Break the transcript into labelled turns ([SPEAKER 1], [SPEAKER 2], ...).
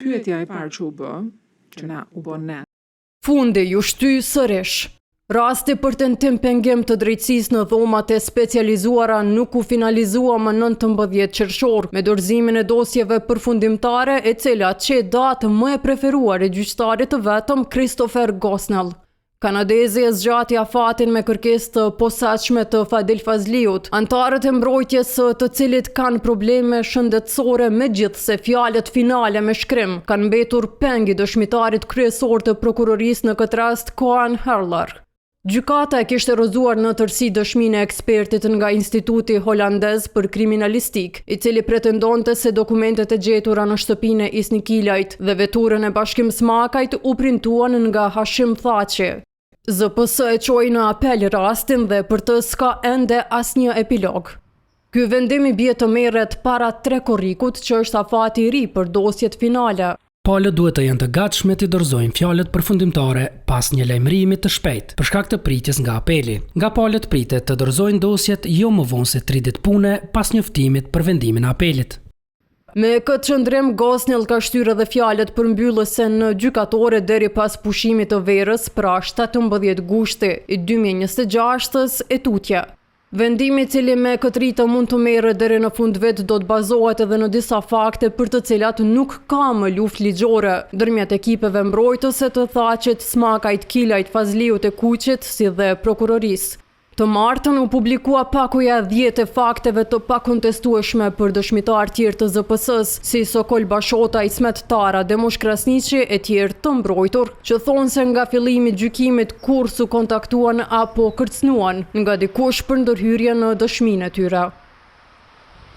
[SPEAKER 1] pyetja e parë që u bë, që na u bë ne.
[SPEAKER 2] Fundi ju shty sërish. Rasti për tentim pengim të drejtësisë në dhomat e specializuara nuk u finalizua më 19 qershor me dorëzimin e dosjeve përfundimtare, e cila që datë më e preferuar e gjyqtarit të vetëm Christopher Gosnell. Kanadezi e zgjati afatin me kërkesë të posaçme të Fadil Fazliut, antarët e mbrojtjes të cilit kanë probleme shëndetësore, megjithse fjalët finale me shkrim kanë mbetur peng i dëshmitarit kryesor të prokurorisë në këtë rast, Koen Herler. Gjykata e kishte rrëzuar në tërësi dëshminë e ekspertit nga Instituti Holandez për Kriminalistik, i cili pretendonte se dokumentet e gjetura në shtëpinë e Isni Kilajt dhe veturën e Bashkim Smakajt u printuan nga Hashim Thaçi. ZPS e çoi në apel rastin dhe për të s'ka ende asnjë epilog. Ky vendim i bie të merret para 3 korrikut, që është afati i ri për dosjet finale.
[SPEAKER 3] Palët duhet të jenë të gatshme të dorëzojnë fjalët përfundimtare pas një lajmërimi të shpejtë për shkak të pritjes nga apeli. Nga palët pritet të dorëzojnë dosjet jo më vonë se 30 pune pas njoftimit për vendimin e apelit.
[SPEAKER 2] Me këtë qëndrim, Gosnell ka shtyr edhe fjalët përmbyllëse në gjykatore deri pas pushimit të verës pra 17 gushti i 2026 e tutje. Vendimi i cili me këtë ritë mund të merret deri në fund vit do të bazohet edhe në disa fakte për të cilat nuk ka më luftë ligjore ndërmjet ekipeve mbrojtëse të Thaçit, Smakajt, Kilajt, Fazliut e Kuqit, si dhe prokurorisë. Të martën u publikua pakuja 10 e fakteve të pakontestueshme për dëshmitar tjerë të ZPS-s, si Sokol Bashota, Ismet Tara, Demush Krasniqi e tjerë të mbrojtur, që thonë se nga fillimi i gjykimit kur su kontaktuan apo kërcënuan nga dikush për ndërhyrje në dëshminë e tyre.